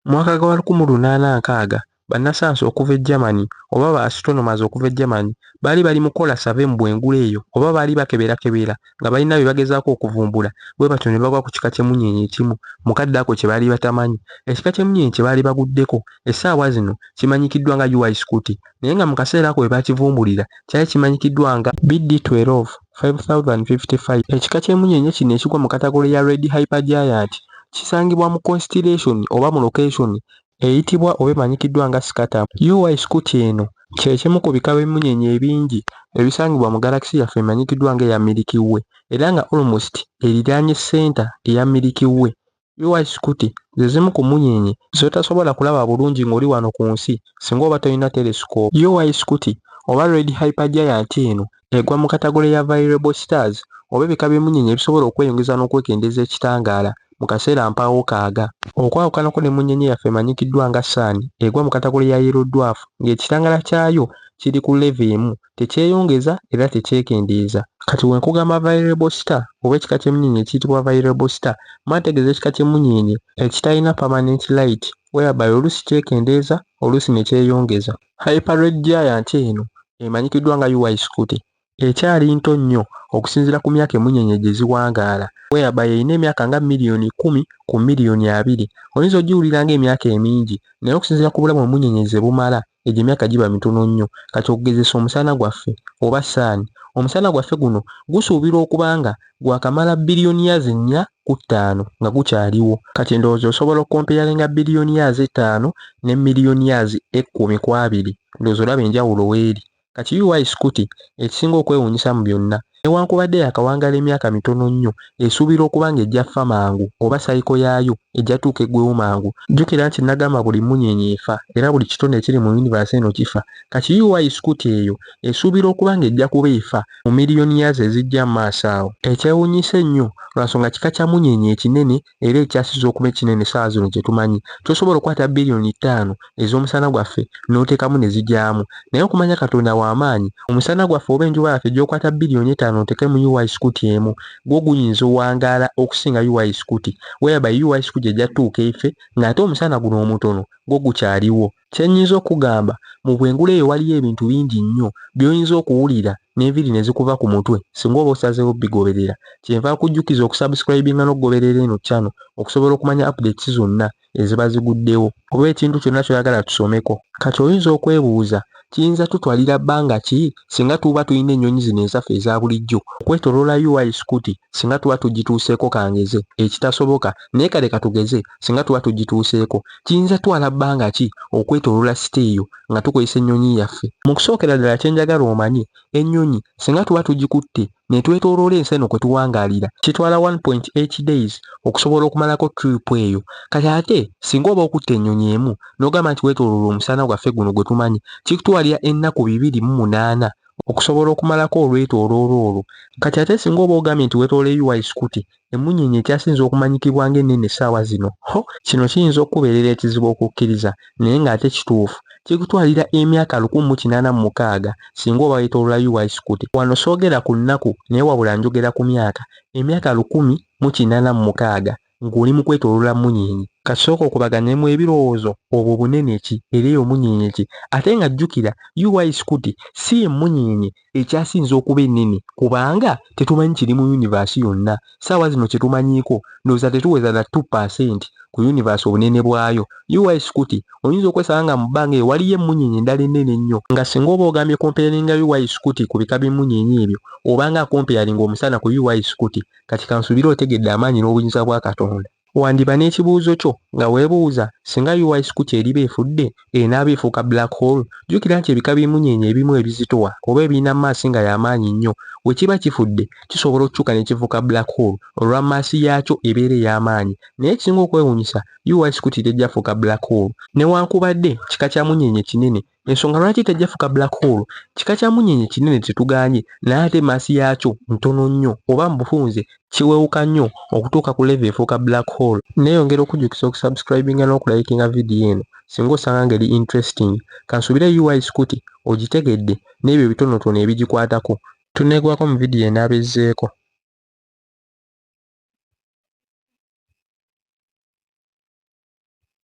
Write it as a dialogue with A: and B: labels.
A: Mwaka gwa 1860 bannasayansi okuva e Germany oba ba astronomers okuva e Germany baali bali mu kola survey mu bwengulu eyo oba baali bakeberakebera nga balina bye bagezaako okuvumbula bwe batyo ne bagwa ku kika ky'emmunyeenye ekimu mukadde ako kye baali batamanyi. Ekika ky'emmunyeenye kye baali baguddeko essaawa zino kimanyikiddwa nga UY Scuti naye nga mu kaseera ako bwe baakivumbulira kyali kimanyikiddwa nga BD12 5055. Ekika ky'emmunyeenye kino ekigwa mu katagolo ya Red Hypergiant kisangibwa mu constellation oba mu location eyitibwa oba emanyikiddwa nga Scatum. UY Scuti eno kye kimu ku bika by'emmunyeenye ebingi ebisangibwa mu galaxy yaffe emanyikiddwa ng'eya Milky Way era nga almost eriraanye center eya Milky Way. UY Scuti ze zimu ku mmunyeenye z'otasobola kulaba bulungi ng'oli wano ku nsi singa oba tolina telescope. UY Scuti oba Red Hypergiant eno egwa mu katagolo ya variable stars oba ebika by'emmunyeenye ebisobola okweyongeza n'okwekendeeza ekitangaala mu kaseera mpaawo kaaga. Okwawukanako n'emmunyeenye yaffe emanyikiddwa nga Sun egwa mu katagolo ya yellow dwarf ng'ekitangaala kyayo kiri ku level emu tekyeyongeza era tekyekendeeza. Kati we nkugamba variable star oba ekika ky'emmunyeenye ekiyitibwa variable star mwategeeza ekika ky'emmunyeenye ekitalina permanent light whereby oluusi kyekendeeza oluusi ne kyeyongeza. Hyper red giant eno emanyikiddwa nga UY Scuti ekyali nto nnyo okusinziira ku myaka emmunyeenye gye ziwangaala whereby erina emyaka nga miliyoni 10 ku miliyoni 2. Oyinza ogiwulira ng'emyaka emingi naye okusinziira ku bulamu emmunyeenye ze bumala egyo emyaka giba mitono nnyo. Kati okugezesa omusana gwaffe oba Sun, omusana gwaffe guno gusuubirwa okuba nga gwakamala biliyoni 4.5 nga gukyaliwo. Kati ndowooza osobola okukompeyalinga biliyoni 5 ne miliyoni 10.2 ndowooza olaba enjawulo weeri. Kati UY Scuti ekisinga okwewuunyisa mu byonna newankubadde yakawangaala emyaka mitono nnyo esuubira okuba nga ejja ffa mangu oba sayiko yaayo ejja tuuka eggwewo mangu. Jjukira nti nagamba buli mmunyeenye efa era buli kitone ekiri mu universe eno kifa. Kati UY Scuti eyo esuubira okuba nga ejja kuba efa mu miliyoni yazo ezijja mu maaso awo. Ekyewuunyisa ennyo lwansonga kika kya mmunyeenye ekinene era ekyasiza okuba ekinene essaawa zino kye tumanyi. Tosobola okukwata biliyoni 5 ez'omusana gwaffe n'oteekamu ne zijyamu naye okumanya Katonda w'amaanyi omusana gwaffe oba enjuba yaffe gy'okwata biliyoni 5 oteekemu UY Scuti emu gwo guyinza owangaala okusinga UY Scuti whereby UY Scuti ejja tuuka efe ng'ate omusana guno omutono gwo gukyaliwo. Kye nnyinza okugamba mu bwengulu eyo waliyo ebintu bingi nnyo by'oyinza okuwulira n'enviiri ne zikuva ku mutwe singa oba osazeewo bigoberera. Kyenva nkujjukiza okusubscribinga n'okugoberera eno channel okusobola okumanya updates zonna eziba ziguddewo oba ekintu kyonna ky'oyagala tusomeko. Kati oyinza okwebuuza kiyinza tutwalira bbanga ki singa tuba tulina ennyonyi zino ezaffe eza bulijjo okwetoloola UY Scuti singa tuba tugituuseeko kangeze ekitasoboka naye kale katugeze singa tuba tugituuseeko kiyinza twala bbanga ki okwetoloola site eyo nga tukozesa ennyonyi yaffe. Mu kusookera ddala kye njagala omanye ennyonyi singa tuba tugikutte ne twetoloola ensi eno kwe tuwangaalira kitwala 1.8 days okusobola okumalako trip eyo. Kati ate singa oba okutte ennyonyi emu n'ogamba nti weetoloola omusana gwaffe guno gwe tumanyi kikutwalira ennaku 28 okusobola okumalako olwetooloolo olwo. Kati ate singa oba ogambye nti weetoloola UY Scuti emmunyeenye ekyasinza okumanyikibwa ng'ennene essaawa zino kino kiyinza okubeerera ekizibu okukkiriza naye ng'ate kituufu kikutwalira emyaka 1886 singa oba weetoloola UY Scuti. Wano soogera ku nnaku naye wabula njogera ku myaka 1886 ng'oli mu kwetoloola mmunyeenye. Kati sooka okubaganyemu ebirowoozo obwo bunene ki era eyo mmunyeenye ki ate nga jjukira UY Scuti si emmunyeenye ekyasinza okuba ennene kubanga tetumanyi kiri mu universe yonna. Ssaawa zino kye tumanyiiko ndowooza tetuweza na 2% ku universe obunene bwayo. UY Scuti oyinza okwesanga nga mu bbanga eyo waliyo emmunyeenye endala ennene ennyo nga singa oba ogambye kompeyalinga UY Scuti ku bika by'emmunyeenye ebyo obanga kompeyalinga omusana ku UY Scuti kati kansuubire otegedde amaanyi n'obuyinza bwa Katonda. Wandiba n'ekibuuzo kyo nga weebuuza singa UY Scuti eriba efudde enaaba efuuka black hole. Jjukira nti ebika by'emmunyeenye ebimu ebizitowa oba ebirina maasi nga y'amaanyi nnyo bwe kiba kifudde kisobola okukyuka ne kifuuka black hole olwa maasi yaakyo ebeera ey'amaanyi. Naye ekisinga okwewuunyisa UY Scuti tejja fuuka black hole newankubadde kika kya mmunyeenye kinene. Ensonga lwaki tejja fuuka black hole kika kya mmunyeenye kinene tetuganye naye ate maasi yaakyo ntono nnyo oba mu bufunze kiwewuka nnyo okutuuka ku level efuuka black hole. Neeyongera okujjukiza okusubscribinga n'okulayikinga vidiyo eno singa osanga ngeri interesting. Kansuubire UY Scuti ogitegedde n'ebyo bitonotono ebigikwatako. Tuneegwako mu vidiyo enaaba ezzeeko.